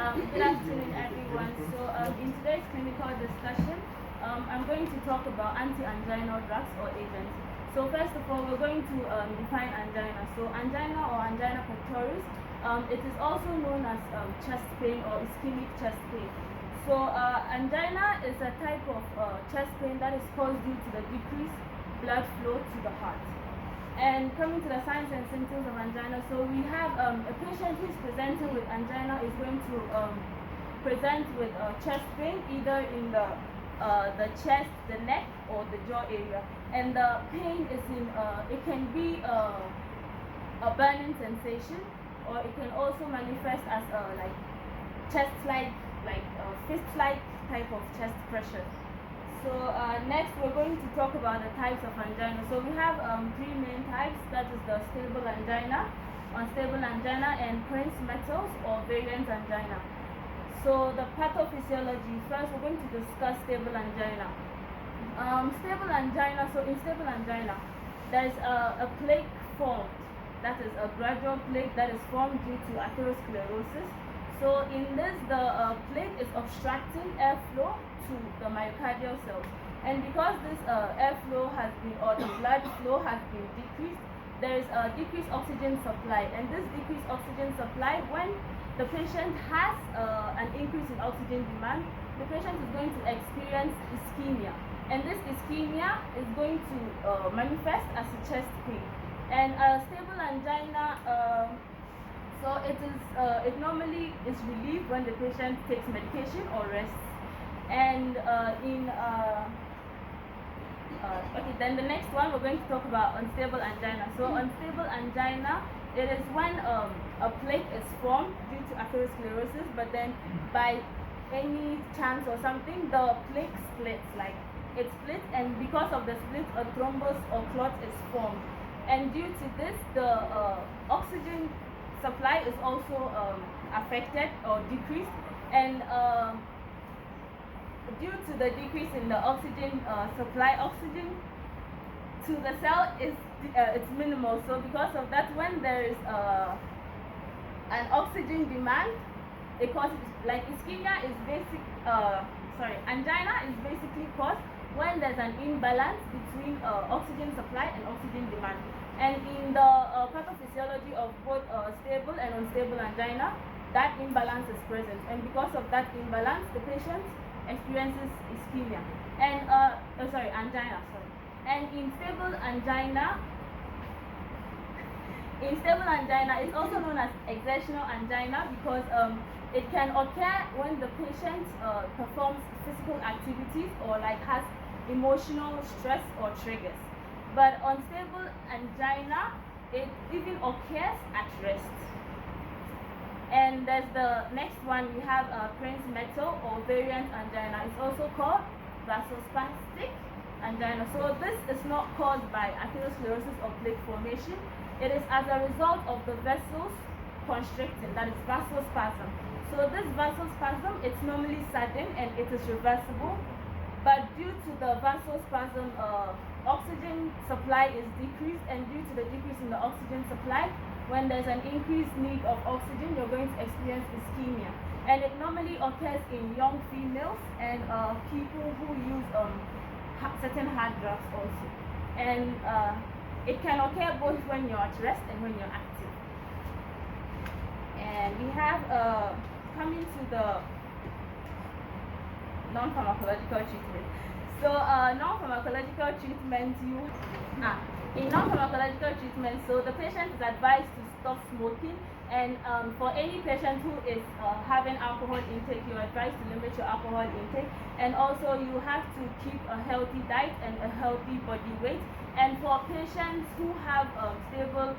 Good afternoon, everyone. In today's clinical discussion, I'm going to talk about anti-anginal drugs or agents. So, first of all, we're going to define angina. So, angina or angina pectoris, it is also known as chest pain or ischemic chest pain. So, angina is a type of chest pain that is caused due to the decreased blood flow to the heart. And coming to the signs and symptoms of angina, so we have a patient who is presenting with angina is going to present with chest pain, either in the chest, the neck, or the jaw area. And the pain is in, it can be a burning sensation, or it can also manifest as like chest-like, like fist-like type of chest pressure. So next we're going to talk about the types of angina. So we have three main types, that is the stable angina, unstable angina, and Prince-Metters or variant angina. So the pathophysiology, first we're going to discuss stable angina. Stable angina, so in stable angina, there is a plaque formed, that is a gradual plaque that is formed due to atherosclerosis. So in this, the plaque is obstructing airflow to the myocardial cells, and because this airflow has been, or the blood flow has been decreased, there is a decreased oxygen supply, and this decreased oxygen supply, when the patient has an increase in oxygen demand, the patient is going to experience ischemia, and this ischemia is going to manifest as a chest pain. And stable angina, so it normally is relieved when the patient takes medication or rests. And okay, then the next one we're going to talk about unstable angina. So unstable angina, it is when a plaque is formed due to atherosclerosis, but then by any chance or something, the plaque splits, like it splits, and because of the split, a thrombus or clot is formed. And due to this, the oxygen supply is also affected or decreased, and due to the decrease in the oxygen supply, oxygen to the cell is it's minimal. So because of that, when there is an oxygen demand, it causes, like ischemia is angina is basically caused when there's an imbalance between oxygen supply and oxygen demand. And in the pathophysiology of both stable and unstable angina, that imbalance is present, and because of that imbalance, the patient experiences ischemia and angina. And in stable angina, it's also known as exertional angina, because it can occur when the patient performs physical activities or like has emotional stress or triggers. But unstable angina, it even occurs at rest. And there's the next one, we have Prince-Metters or variant angina. It's also called vasospastic angina. So this is not caused by atherosclerosis or plaque formation. It is as a result of the vessels constricting, that is vasospasm. So this vasospasm, it's normally sudden and it is reversible, but due to the vasospasm, oxygen supply is decreased, and due to the decrease in the oxygen supply, when there's an increased need of oxygen, you're going to experience ischemia. And it normally occurs in young females and people who use certain hard drugs also. And it can occur both when you're at rest and when you're active. And we have coming to the non-pharmacological treatment. So non-pharmacological treatment, in non-pharmacological treatment, so the patient is advised to stop smoking, and for any patient who is having alcohol intake, you're advised to limit your alcohol intake, and also you have to keep a healthy diet and a healthy body weight. And for patients who have stable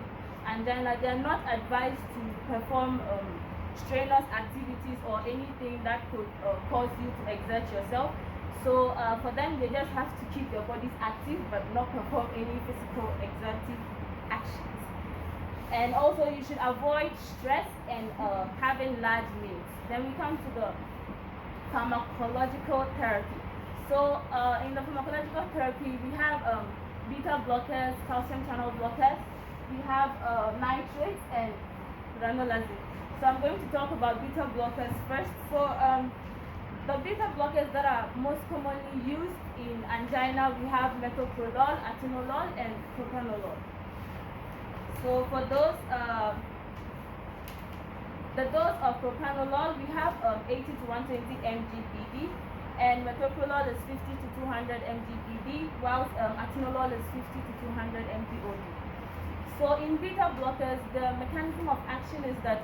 angina, they're not advised to perform strenuous activities or anything that could cause you to exert yourself. So for them, they just have to keep their bodies active but not perform any physical exertive actions. And also you should avoid stress and having large meals. Then we come to the pharmacological therapy. So in the pharmacological therapy, we have beta blockers, calcium channel blockers, we have nitrates and ranolazine. So I'm going to talk about beta blockers first. So the beta blockers that are most commonly used in angina, we have metoprolol, atenolol, and propranolol. So for those, the dose of propranolol, we have 80 to 120 mg/d, and metoprolol is 50 to 200 mg/d, whilst atenolol is 50 to 200 mg/d. So in beta blockers, the mechanism of action is that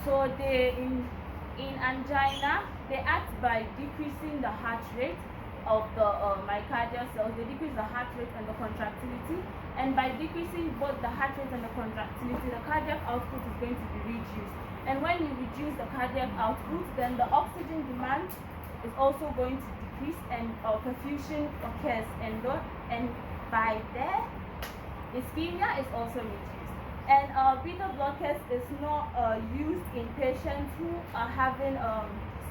so they in angina, they act by decreasing the heart rate of the myocardial cells. They decrease the heart rate and the contractility, and by decreasing both the heart rate and the contractility, the cardiac output is going to be reduced. And when you reduce the cardiac output, then the oxygen demand is also going to decrease, and perfusion occurs, and by there, ischemia is also reduced. And beta blockers is not used in patients who are having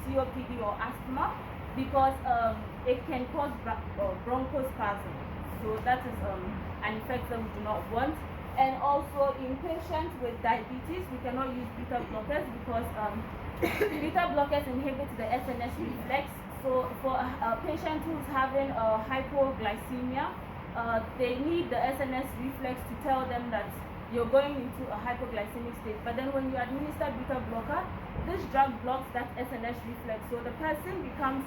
COPD or asthma, because it can cause bronchospasm. So that is an effect that we do not want. And also in patients with diabetes, we cannot use beta blockers because beta blockers inhibit the SNS reflex. So for a patient who's having hypoglycemia, they need the SNS reflex to tell them that you're going into a hypoglycemic state. But then when you administer beta blocker, this drug blocks that SNS reflex. So the person becomes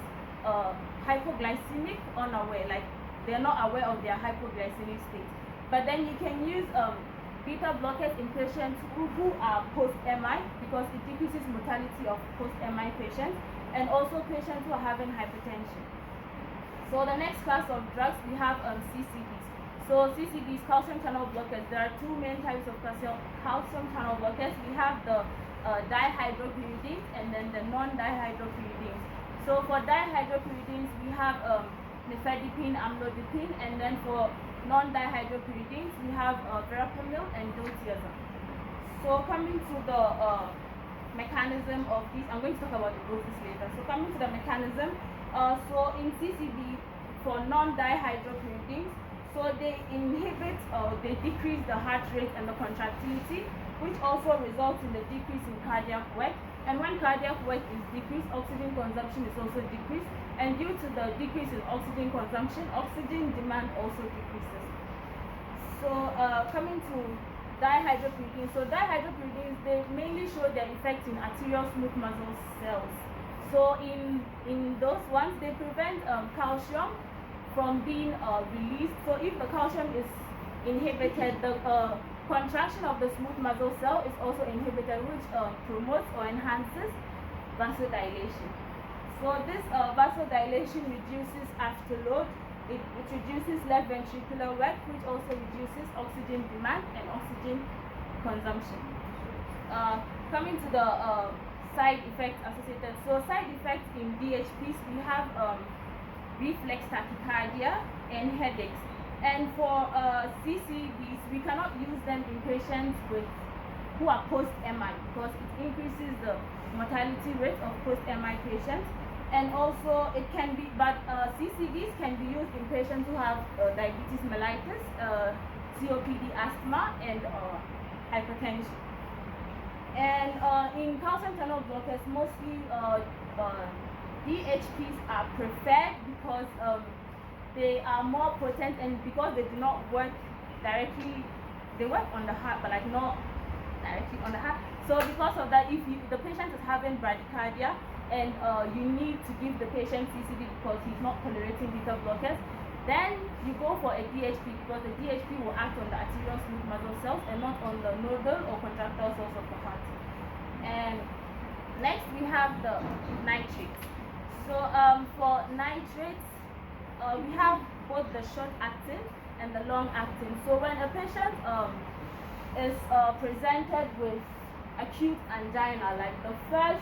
hypoglycemic unaware, like they're not aware of their hypoglycemic state. But then you can use beta blockers in patients who are post-MI, because it decreases mortality of post-MI patients, and also patients who are having hypertension. So the next class of drugs, we have CCBs. So CCBs, calcium channel blockers. There are two main types of calcium channel blockers. We have the dihydropyridines and then the non-dihydropyridines. So for dihydropyridines, we have nifedipine, amlodipine, and then for non-dihydropyridines, we have verapamil and diltiazem. So coming to the mechanism of these, I'm going to talk about the doses later. So coming to the mechanism, so in CCB, for non-dihydropyridines, so they inhibit or they decrease the heart rate and the contractility, which also results in the decrease in cardiac work. And when cardiac work is decreased, oxygen consumption is also decreased. And due to the decrease in oxygen consumption, oxygen demand also decreases. So coming to dihydropyridines. So dihydropyridines, they mainly show their effect in arterial smooth muscle cells. So in those ones, they prevent calcium from being released. So if the calcium is inhibited, the contraction of the smooth muscle cell is also inhibited, which promotes or enhances vasodilation. So this vasodilation reduces afterload. It reduces left ventricular work, which also reduces oxygen demand and oxygen consumption. Coming to the side effects associated. So side effects in DHPs, we have reflex tachycardia and headaches. And for CCBs, we cannot use them in patients who are post-MI, because it increases the mortality rate of post-MI patients. And also it can be, but CCBs can be used in patients who have diabetes mellitus, COPD, asthma, and hypertension. And in calcium channel blockers, mostly DHPs are preferred because they are more potent, and because they do not work directly, they work on the heart, but like not directly on the heart. So because of that, if the patient is having bradycardia and you need to give the patient CCB because he's not tolerating beta blockers, then you go for a DHP, because the DHP will act on the arterial smooth muscle cells and not on the nodal or contractile cells of the heart. And next we have the nitrates. So for nitrates, we have both the short-acting and the long-acting. So when a patient is presented with acute angina, like the first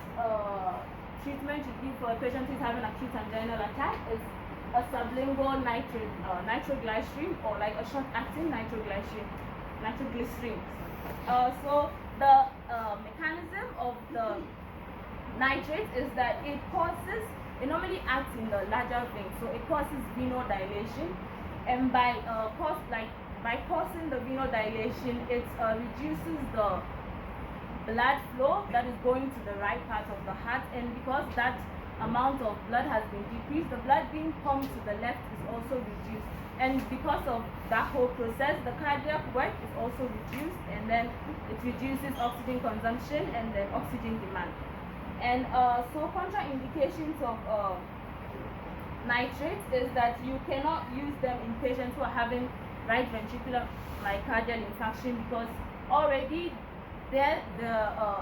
treatment you give for a patient who is having acute anginal attack is a sublingual nitroglycerin, or like a short-acting nitroglycerin. So the mechanism of the nitrate is that it normally acts in the larger vein, so it causes venodilation, and by causing the venodilation, it reduces the blood flow that is going to the right part of the heart, and because that amount of blood has been decreased, the blood being pumped to the left is also reduced, and because of that whole process, the cardiac work is also reduced, and then it reduces oxygen consumption and then oxygen demand. And so contraindications of nitrates is that you cannot use them in patients who are having right ventricular myocardial infarction, because already there the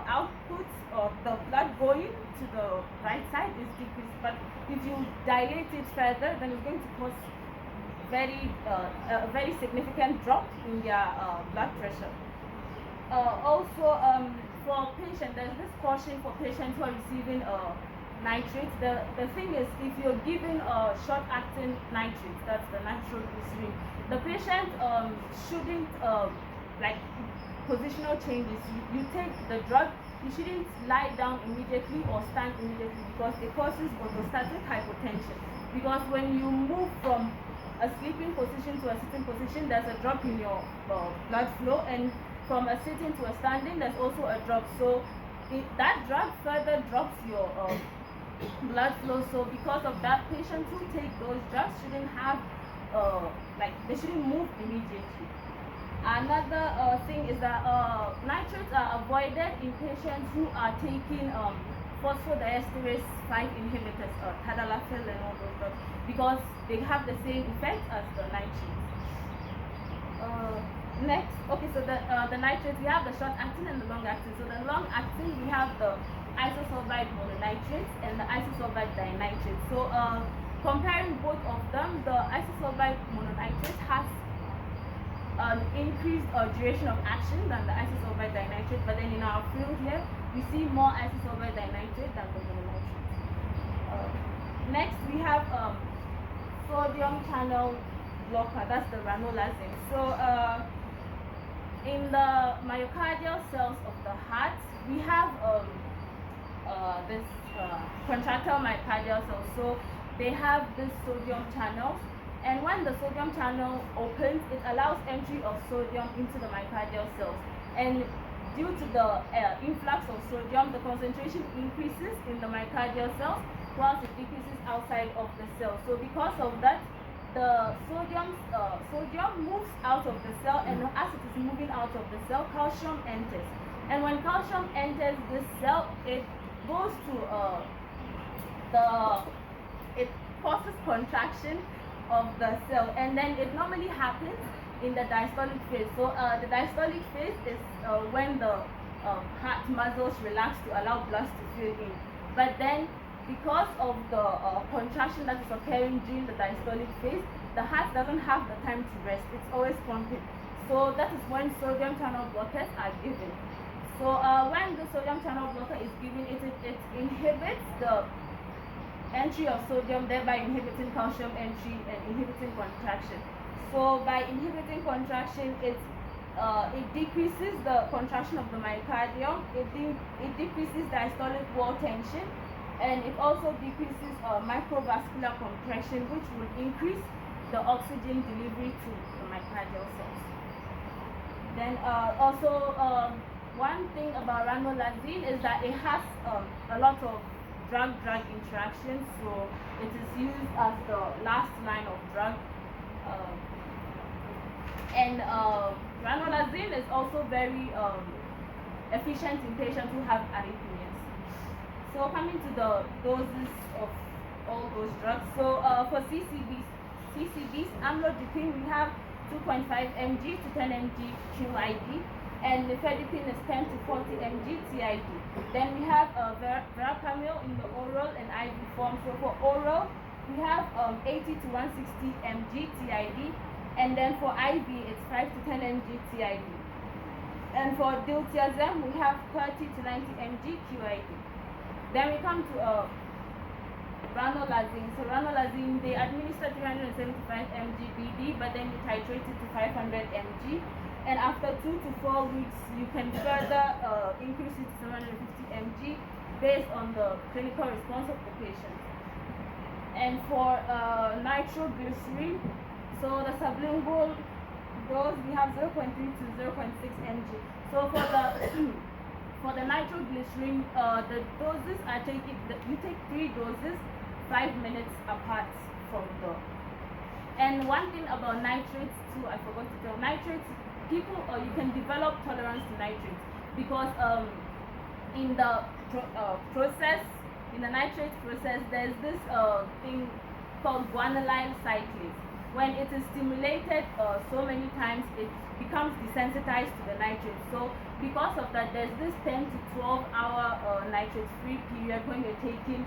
output of the blood going to the right side is decreased, but if you dilate it further, then it's going to cause a very significant drop in their blood pressure. Also, for patients, there's this caution for patients who are receiving nitrates. The thing is, if you're given short-acting nitrates, that's the nitroglycerin, the patient shouldn't like positional changes. You take the drug, you shouldn't lie down immediately or stand immediately, because it causes orthostatic hypotension. Because when you move from a sleeping position to a sitting position, there's a drop in your blood flow, and from a sitting to a standing, there's also a drop. So that drug further drops your blood flow. So because of that, patients who take those drugs shouldn't have they shouldn't move immediately. Another thing is that nitrates are avoided in patients who are taking phosphodiesterase 5 inhibitors, tadalafil and all those drugs, because they have the same effect as the nitrates. Next, okay, so the nitrates, we have the short-acting and the long-acting. So the long-acting, we have the isosulfide mononitrates and the isosulfide dinitrates. So comparing both of them, the isosulfide mononitrate has an increased duration of action than the isosulfide dinitrate, but then in our field here, we see more isosulfide dinitrate than the mononitrate. Next, we have sodium channel blocker, that's the ranolazine. So in the myocardial cells of the heart, we have this contractile myocardial cells. So they have this sodium channel, and when the sodium channel opens, it allows entry of sodium into the myocardial cells. And due to the influx of sodium, the concentration increases in the myocardial cells, whilst it decreases outside of the cell. So because of that, the sodium moves out of the cell, and as it is moving out of the cell, calcium enters. And when calcium enters this cell, it goes to it causes contraction of the cell, and then it normally happens in the diastolic phase. So the diastolic phase is when the heart muscles relax to allow blood to fill in. But then, because of the contraction that is occurring during the diastolic phase, the heart doesn't have the time to rest. It's always pumping. So that is when sodium channel blockers are given. So when the sodium channel blocker is given, it inhibits the entry of sodium, thereby inhibiting calcium entry and inhibiting contraction. So by inhibiting contraction, it decreases the contraction of the myocardium, it decreases diastolic wall tension, and it also decreases microvascular compression, which will increase the oxygen delivery to the myocardial cells. Then also one thing about ranolazine is that it has a lot of drug-drug interactions, so it is used as the last line of drug. And ranolazine is also very efficient in patients who have arrhythmias. So coming to the doses of all those drugs, so for CCBs, amlodipine, we have 2.5 mg to 10 mg QID, and nifedipine is 10 to 40 mg TID. Then we have verapamil in the oral and IV form. So for oral, we have 80 to 160 mg TID, and then for IV, it's 5 to 10 mg TID. And for diltiazem, we have 30 to 90 mg QID. Then we come to ranolazine. So ranolazine, they administer 375 mg BD, but then you titrate it to 500 mg. And after 2 to 4 weeks, you can further increase it to 750 mg based on the clinical response of the patient. And for nitroglycerin, so the sublingual dose, we have 0.3 to 0.6 mg. So for the nitroglycerin, the doses are you take 3 doses 5 minutes apart from the. And one thing about nitrates too, I forgot to tell. Nitrates, people, you can develop tolerance to nitrates because in the process, in the nitrate process, there's this thing called guanylyl cyclase. When it is stimulated so many times, it becomes desensitized to the nitrate. So because of that, there's this 10 to 12 hour nitrate-free period when you're taking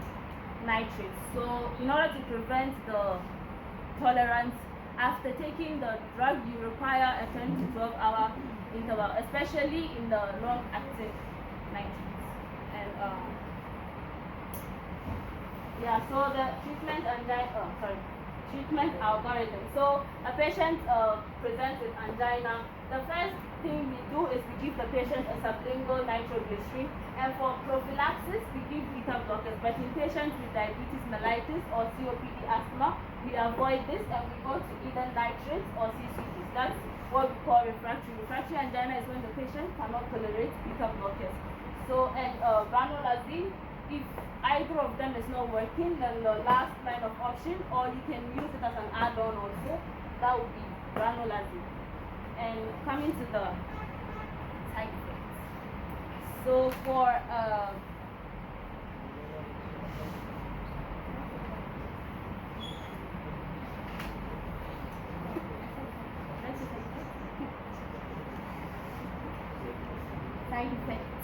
nitrates. So in order to prevent the tolerance, after taking the drug, you require a 10 to 12 hour interval, especially in the long-acting nitrates. And yeah, so the treatment algorithm. So a patient presents with angina. The first thing we do is we give the patient a sublingual nitroglycerin, and for prophylaxis we give beta blockers. But in patients with diabetes mellitus or COPD asthma, we avoid this and we go to either nitrates or CCTs. That's what we call refractory. Refractory angina is when the patient cannot tolerate beta blockers. So and ranolazine, if either of them is not working, then the last line of option, or you can use it as an add-on also, that would be ranolazine. And coming to the side effects. So for side effects.